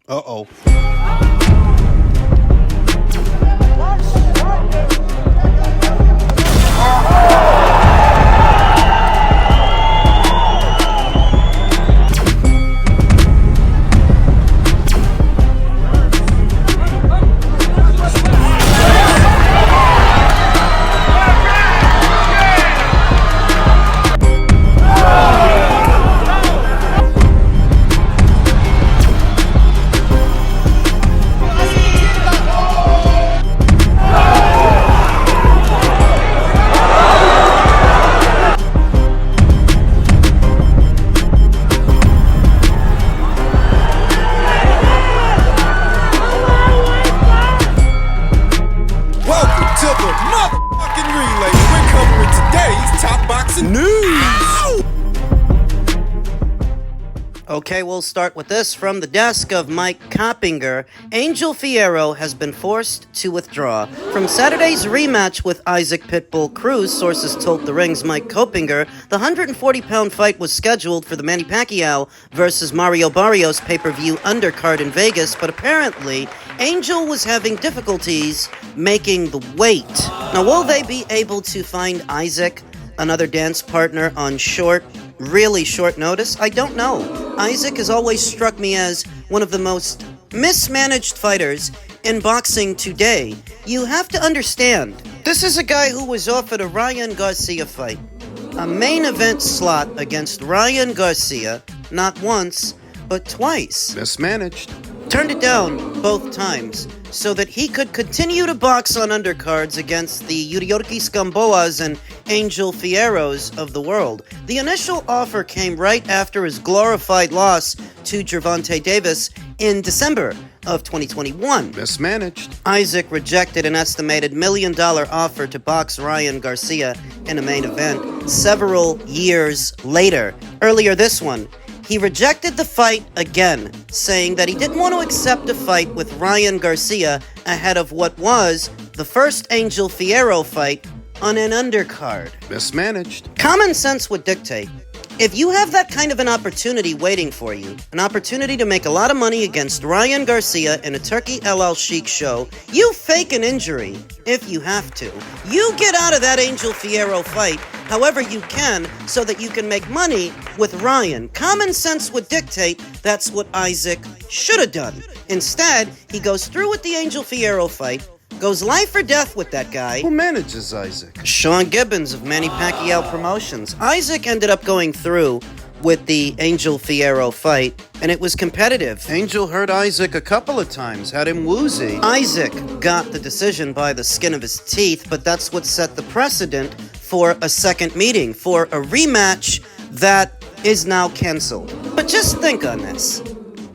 Uh-oh. Okay, we'll start with this from the desk of Mike Coppinger. Angel Fierro has been forced to withdraw from Saturday's rematch with Isaac Pitbull Cruz. Sources told The Ring's Mike Coppinger the 140-pound fight was scheduled for the Manny Pacquiao versus Mario Barrios pay-per-view undercard in Vegas, but apparently Angel was having difficulties making the weight. Now, will they be able to find Isaac another dance partner on really short notice? I don't know. Isaac has always struck me as one of the most mismanaged fighters in boxing today. You have to understand, this is a guy who was offered a Ryan Garcia fight, a main event slot against Ryan Garcia, not once, but twice. Mismanaged. Turned it down both times so that he could continue to box on undercards against the Yuriorkis Gamboas and Angel Fierros of the world. The initial offer came right after his glorified loss to Gervonta Davis in December of 2021. Mismanaged. Isaac rejected an estimated $1 million offer to box Ryan Garcia in a main event several years later. Earlier this one, he rejected the fight again, saying that he didn't want to accept a fight with Ryan Garcia ahead of what was the first Angel Fierro fight on an undercard. Mismanaged. Common sense would dictate, if you have that kind of an opportunity waiting for you, an opportunity to make a lot of money against Ryan Garcia in a Turkey El Al Sheikh show, you fake an injury if you have to. You get out of that Angel Fierro fight however you can so that you can make money with Ryan. Common sense would dictate that's what Isaac should have done. Instead, he goes through with the Angel Fierro fight, goes life or death with that guy. Who manages Isaac? Sean Gibbons of Manny Pacquiao Promotions. Isaac ended up going through with the Angel Fierro fight, and it was competitive. Angel hurt Isaac a couple of times, had him woozy. Isaac got the decision by the skin of his teeth, but that's what set the precedent for a second meeting, for a rematch that is now canceled. But just think on this.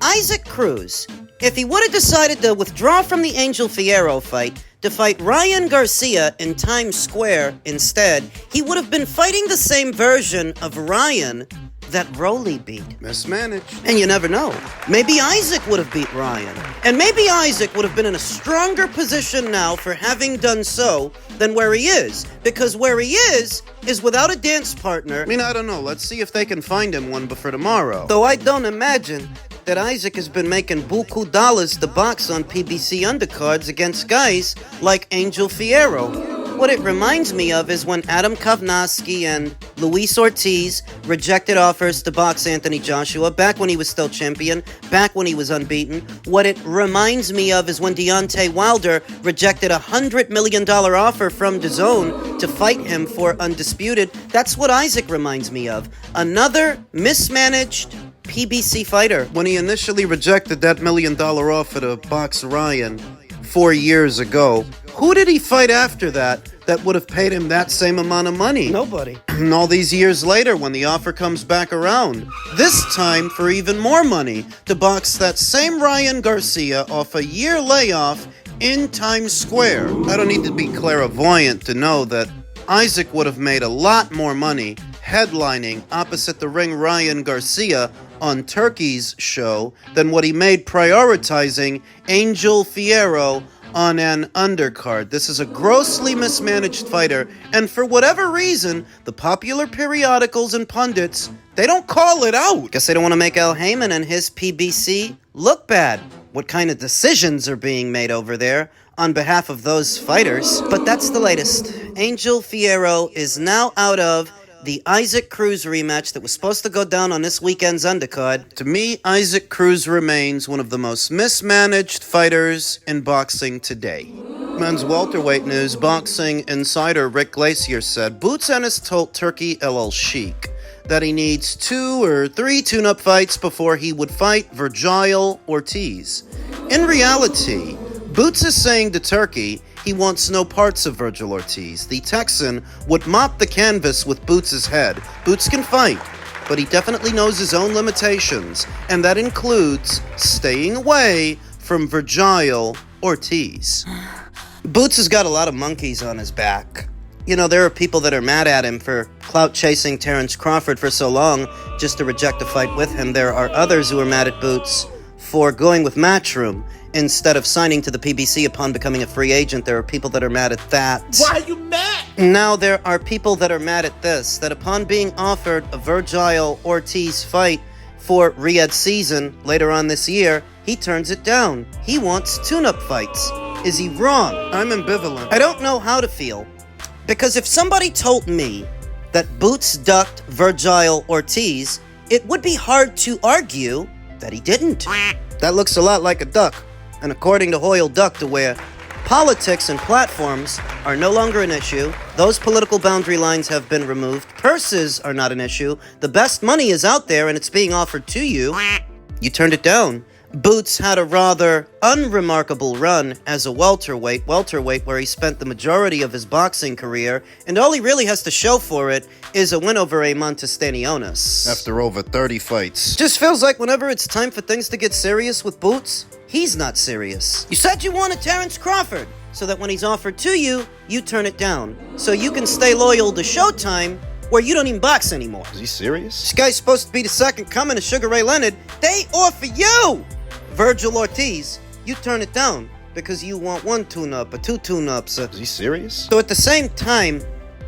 Isaac Cruz, if he would have decided to withdraw from the Angel Fierro fight to fight Ryan Garcia in Times Square instead, he would have been fighting the same version of Ryan that Rolly beat. Mismanaged. And you never know. Maybe Isaac would have beat Ryan. And maybe Isaac would have been in a stronger position now for having done so than where he is. Because where he is without a dance partner. I mean, I don't know. Let's see if they can find him one before tomorrow. Though I don't imagine that Isaac has been making buku dollars to box on PBC undercards against guys like Angel Fierro. What it reminds me of is when Adam Kovnowski and Luis Ortiz rejected offers to box Anthony Joshua back when he was still champion, back when he was unbeaten. What it reminds me of is when Deontay Wilder rejected a $100 million offer from DAZN to fight him for Undisputed. That's what Isaac reminds me of. Another mismanaged PBC fighter. When he initially rejected that $1 million offer to box Ryan 4 years ago, who did he fight after that would have paid him that same amount of money? Nobody. And all these years later, when the offer comes back around, this time for even more money, to box that same Ryan Garcia off a year layoff in Times Square. I don't need to be clairvoyant to know that Isaac would have made a lot more money headlining opposite the ring Ryan Garcia on Turkey's show than what he made prioritizing Angel Fierro on an undercard. This is a grossly mismanaged fighter, and for whatever reason, the popular periodicals and pundits, they don't call it out. Guess they don't want to make Al Heyman and his PBC look bad. what kind of decisions are being made over there on behalf of those fighters. But that's the latest. Angel Fierro is now out of the Isaac Cruz rematch that was supposed to go down on this weekend's undercard. To me, Isaac Cruz remains one of the most mismanaged fighters in boxing today. Men's welterweight news, boxing insider Rick Glacier said, Boots Ennis told Turkey El Sheikh that he needs 2 or 3 tune-up fights before he would fight Virgil Ortiz. In reality, Boots is saying to Turkey he wants no parts of Virgil Ortiz. The Texan would mop the canvas with Boots' head. Boots can fight, but he definitely knows his own limitations, and that includes staying away from Virgil Ortiz. Boots has got a lot of monkeys on his back. You know, there are people that are mad at him for clout-chasing Terrence Crawford for so long just to reject a fight with him. There are others who are mad at Boots for going with Matchroom instead of signing to the PBC upon becoming a free agent. There are people that are mad at that. Why are you mad? Now there are people that are mad at this, that upon being offered a Virgil Ortiz fight for Riyadh season later on this year, he turns it down. He wants tune-up fights. Is he wrong? I'm ambivalent. I don't know how to feel, because if somebody told me that Boots ducked Virgil Ortiz, it would be hard to argue that he didn't. That looks a lot like a duck. And according to Hoyle Duck-to-Wear, politics and platforms are no longer an issue. Those political boundary lines have been removed. Purses are not an issue. The best money is out there and it's being offered to you. You turned it down. Boots had a rather unremarkable run as a welterweight where he spent the majority of his boxing career, and all he really has to show for it is a win over Amon Stanionis. After over 30 fights. Just feels like whenever it's time for things to get serious with Boots, he's not serious. You said you wanted Terrence Crawford, so that when he's offered to you, you turn it down. So you can stay loyal to Showtime, where you don't even box anymore. Is he serious? This guy's supposed to be the second coming of Sugar Ray Leonard. They offer you Virgil Ortiz. You turn it down because you want 1 tune-up or 2 tune-ups. Is he serious? So at the same time,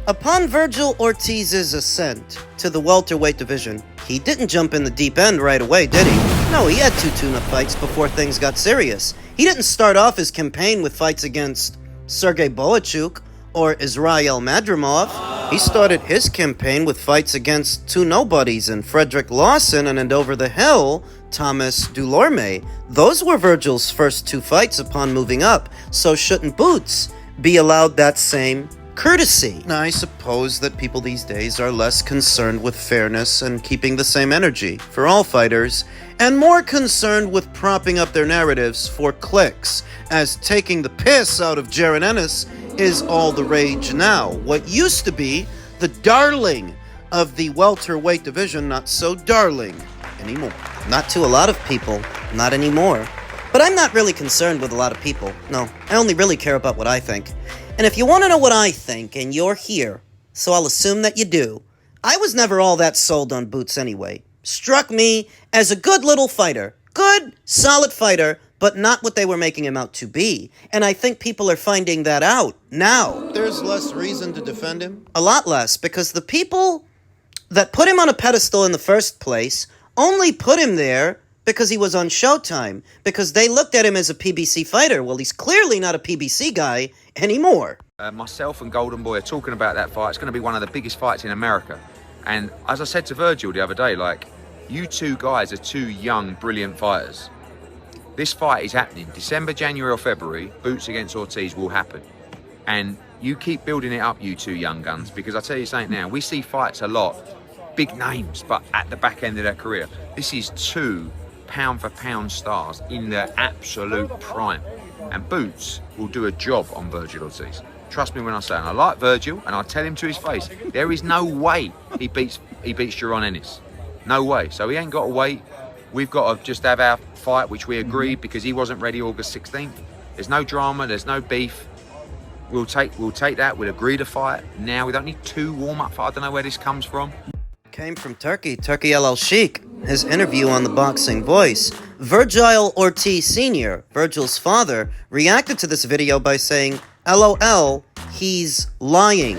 upon Virgil Ortiz's ascent to the welterweight division, he didn't jump in the deep end right away, did he? No, he had 2 tune-up fights before things got serious. He didn't start off his campaign with fights against Sergey Boachuk or Israel Madrimov. He started his campaign with fights against 2 nobodies in Frederick Lawson and over the hill, Thomas Dulorme. Those were Virgil's first 2 fights upon moving up, so shouldn't Boots be allowed that same courtesy? I suppose that people these days are less concerned with fairness and keeping the same energy for all fighters, and more concerned with propping up their narratives for clicks, as taking the piss out of Jaron Ennis is all the rage now. What used to be the darling of the welterweight division, not so darling anymore. Not to a lot of people, not anymore. But I'm not really concerned with a lot of people. No, I only really care about what I think. And if you want to know what I think, and you're here, so I'll assume that you do, I was never all that sold on Boots anyway. Struck me as a good little fighter. Good, solid fighter, but not what they were making him out to be. And I think people are finding that out now. There's less reason to defend him? A lot less, because the people that put him on a pedestal in the first place only put him there because he was on Showtime, because they looked at him as a PBC fighter. Well, he's clearly not a PBC guy anymore. Myself and Golden Boy are talking about that fight. It's going to be one of the biggest fights in America. And as I said to Virgil the other day, like, you 2 guys are 2 young, brilliant fighters. This fight is happening. December, January or February, Boots against Ortiz will happen. And you keep building it up, you 2 young guns, because I tell you something now, we see fights a lot, big names, but at the back end of their career. This is 2 pound-for-pound stars in their absolute prime. And Boots will do a job on Virgil Ortiz. Trust me when I say it. And I like Virgil, and I tell him to his face, there is no way he beats Jaron Ennis. No way. So he ain't got to wait. We've got to just have our fight, which we agreed, because he wasn't ready August 16th. There's no drama, there's no beef. We'll take that, we'll agree to fight. Now, we don't need 2 warm-up fights. I don't know where this comes from. Came from Turkey El Sheikh, his interview on the Boxing Voice. Virgil Ortiz Sr., Virgil's father, reacted to this video by saying, LOL, he's lying.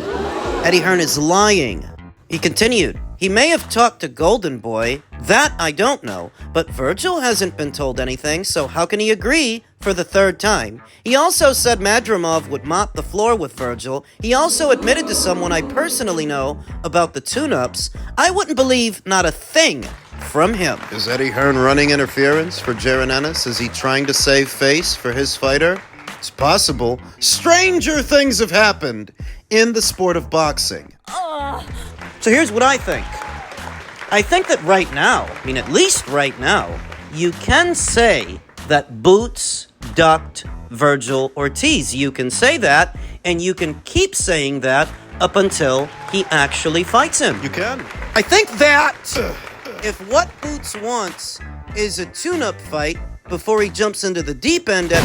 Eddie Hearn is lying. He continued, He may have talked to Golden Boy, that I don't know, but Virgil hasn't been told anything, so how can he agree for the third time? He also said Madrimov would mop the floor with Virgil. He also admitted to someone I personally know about the tune-ups. I wouldn't believe not a thing from him. Is Eddie Hearn running interference for Jaron Ennis? Is he trying to save face for his fighter? It's possible. Stranger things have happened in the sport of boxing. So here's what I think. I think that right now, at least right now, you can say that Boots ducked Virgil Ortiz. You can say that, and you can keep saying that up until he actually fights him. You can. I think that if what Boots wants is a tune-up fight before he jumps into the deep end at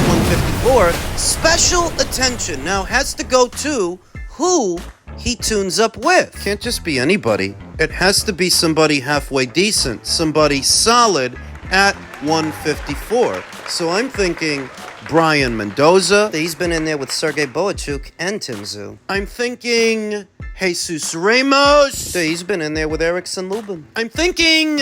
154, special attention now has to go to who he tunes up with. Can't just be anybody. It has to be somebody halfway decent, somebody solid at 154. So I'm thinking Brian Mendoza. He's been in there with Sergey Boachuk and Tim Tszyu. I'm thinking Jesus Ramos. He's been in there with Erickson Lubin. I'm thinking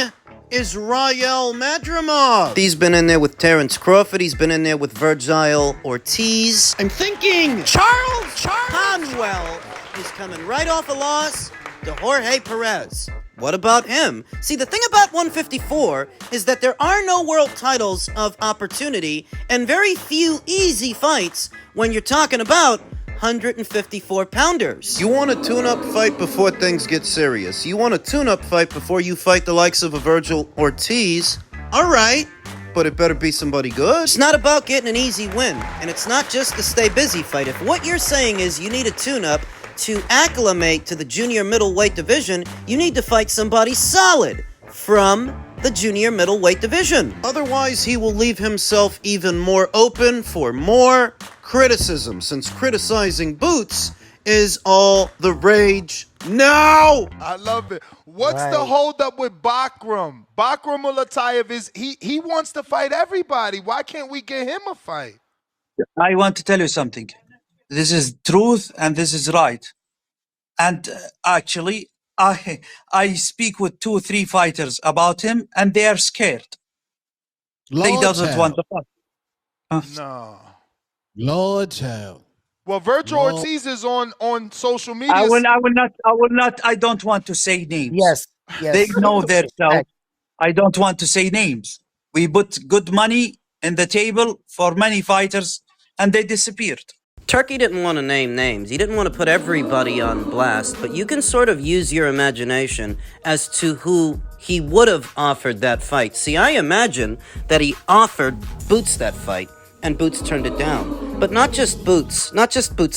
Israel Madrimov. He's been in there with Terrence Crawford. He's been in there with Virgil Ortiz. I'm thinking Charles Conwell is coming right off a loss to Jorge Perez. What about him? See, the thing about 154 is that there are no world titles of opportunity and very few easy fights when you're talking about 154-pounders. You want a tune-up fight before things get serious. You want a tune-up fight before you fight the likes of a Virgil Ortiz. All right, but it better be somebody good. It's not about getting an easy win, and it's not just the stay busy fight. If what you're saying is you need a tune-up to acclimate to the junior middleweight division, you need to fight somebody solid from the junior middleweight division. Otherwise, he will leave himself even more open for more criticism, since criticizing Boots is all the rage now. I love it. What's the holdup with Bakram? Bakram Murtazaliev is he wants to fight everybody. Why can't we get him a fight? I want to tell you something. This is truth and this is right. And actually, I speak with 2-3 fighters about him, and they are scared. They doesn't want to fight. No. Lord child. Well, Virgil Ortiz is on social media. I will not. I don't want to say names. Yes. They know themselves. I don't want to say names. We put good money in the table for many fighters, and they disappeared. Turkey didn't want to name names. He didn't want to put everybody on blast, but you can sort of use your imagination as to who he would have offered that fight. See, I imagine that he offered Boots that fight, and Boots turned it down. But not just Boots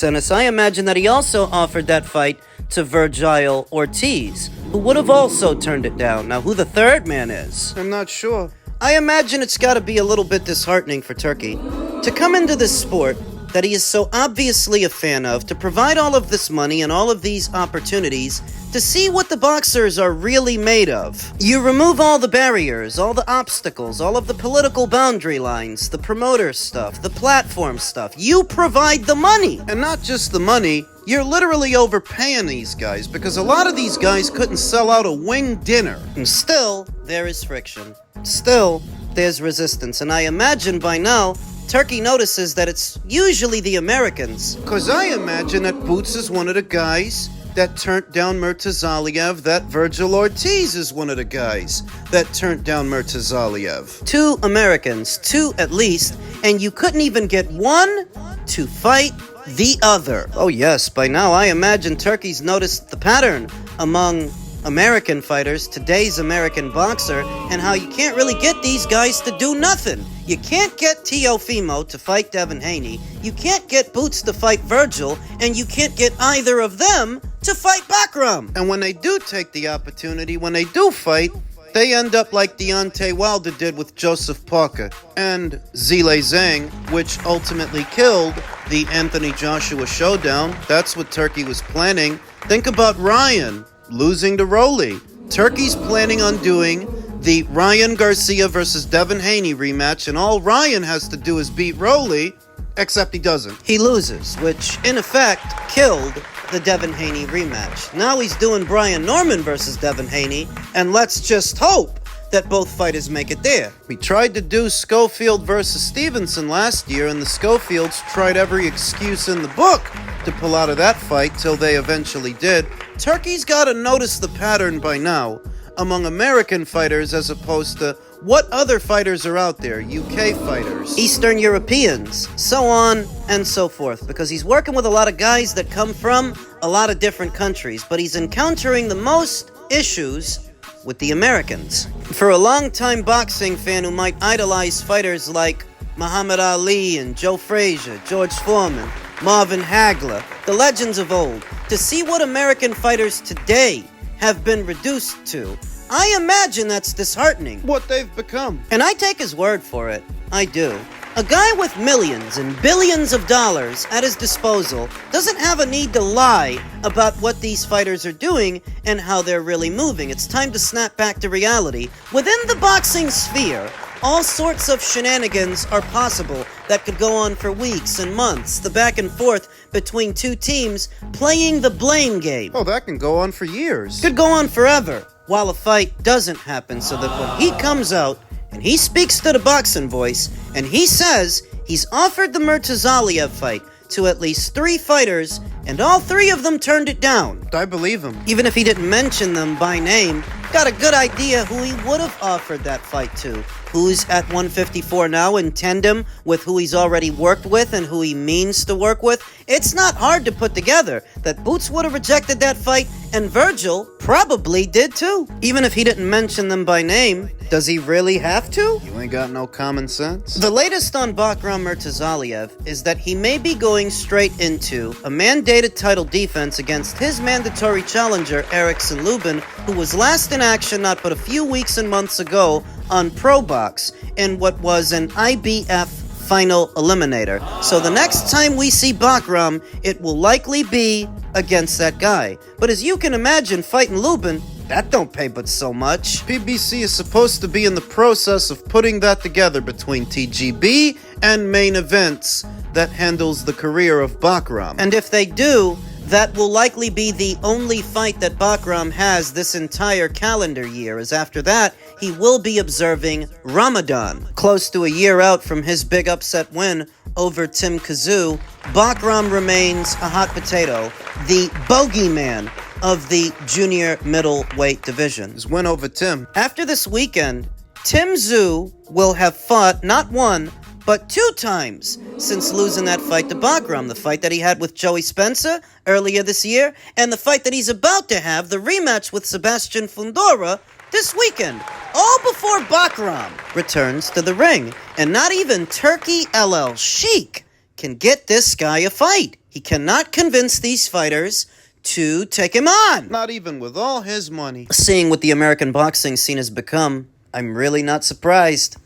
Ennis. I imagine that he also offered that fight to Virgil Ortiz, who would have also turned it down. Now, who the third man is, I'm not sure. I imagine it's got to be a little bit disheartening for Turkey to come into this sport that he is so obviously a fan of, to provide all of this money and all of these opportunities to see what the boxers are really made of. You remove all the barriers, all the obstacles, all of the political boundary lines, the promoter stuff, the platform stuff. You provide the money. And not just the money, you're literally overpaying these guys, because a lot of these guys couldn't sell out a wing dinner. And still, there is friction. Still, there's resistance. And I imagine by now, Turkey notices that it's usually the Americans. Because I imagine that Boots is one of the guys that turned down Murtazaliev, that Virgil Ortiz is one of the guys that turned down Murtazaliev. 2 Americans, 2 at least, and you couldn't even get one to fight the other. Oh yes, by now I imagine Turkey's noticed the pattern among American fighters, today's American boxer, and how you can't really get these guys to do nothing. You can't get Teofimo to fight Devin Haney, you can't get Boots to fight Virgil, and you can't get either of them to fight Bakram. And when they do take the opportunity, when they do fight, they end up like Deontay Wilder did with Joseph Parker and Zhilei Zhang, which ultimately killed the Anthony Joshua showdown. That's what Turkey was planning. Think about Ryan losing to Rolly. Turkey's planning on doing the Ryan Garcia versus Devin Haney rematch, and all Ryan has to do is beat Rolly, Except he doesn't. He loses, which in effect killed the Devin Haney rematch. Now he's doing Brian Norman versus Devin Haney, and let's just hope that both fighters make it there. We tried to do Schofield versus Stevenson last year, and the Schofields tried every excuse in the book to pull out of that fight till they eventually did. Turkey's gotta notice the pattern by now among American fighters as opposed to what other fighters are out there, UK fighters, Eastern Europeans, so on and so forth, because he's working with a lot of guys that come from a lot of different countries, but he's encountering the most issues with the Americans. For a long-time boxing fan who might idolize fighters like Muhammad Ali and Joe Frazier, George Foreman, Marvin Hagler, the legends of old, to see what American fighters today have been reduced to, I imagine that's disheartening. what they've become. And I take his word for it. I do. A guy with millions and billions of dollars at his disposal doesn't have a need to lie about what these fighters are doing and how they're really moving. It's time to snap back to reality. Within the boxing sphere, all sorts of shenanigans are possible that could go on for weeks and months. The back and forth between two teams playing the blame game. Oh, that can go on for years. Could go on forever while a fight doesn't happen, so that when he comes out and he speaks to the boxing voice and he says he's offered the Murtazaliev fight to at least 3 fighters and all 3 of them turned it down. I believe him. Even if he didn't mention them by name, got a good idea who he would have offered that fight to. Who's at 154 now in tandem with who he's already worked with and who he means to work with. It's not hard to put together that Boots would have rejected that fight, and Virgil probably did too. Even if he didn't mention them by name, does he really have to? You ain't got no common sense. The latest on Bakram Murtazaliev is that he may be going straight into a mandated title defense against his mandatory challenger, Erickson Lubin, who was last in action not but a few weeks and months ago on Pro Box in what was an IBF final eliminator. So the next time we see Bakram, it will likely be against that guy. But as you can imagine, fighting Lubin, that don't pay but so much. PBC is supposed to be in the process of putting that together between TGB and Main Events that handles the career of Bakram. And if they do, that will likely be the only fight that Bakram has this entire calendar year, as after that, he will be observing Ramadan. Close to a year out from his big upset win over Tim Kazoo, Bakram remains a hot potato, the bogeyman of the junior middleweight division. His win over Tim. After this weekend, Tim Tszyu will have fought not 1, but 2 times since losing that fight to Bakram. The fight that he had with Joey Spencer earlier this year, and the fight that he's about to have, the rematch with Sebastian Fundora, this weekend. All before Bakram returns to the ring. And not even Turkey LL Sheik can get this guy a fight. He cannot convince these fighters to take him on. Not even with all his money. Seeing what the American boxing scene has become, I'm really not surprised.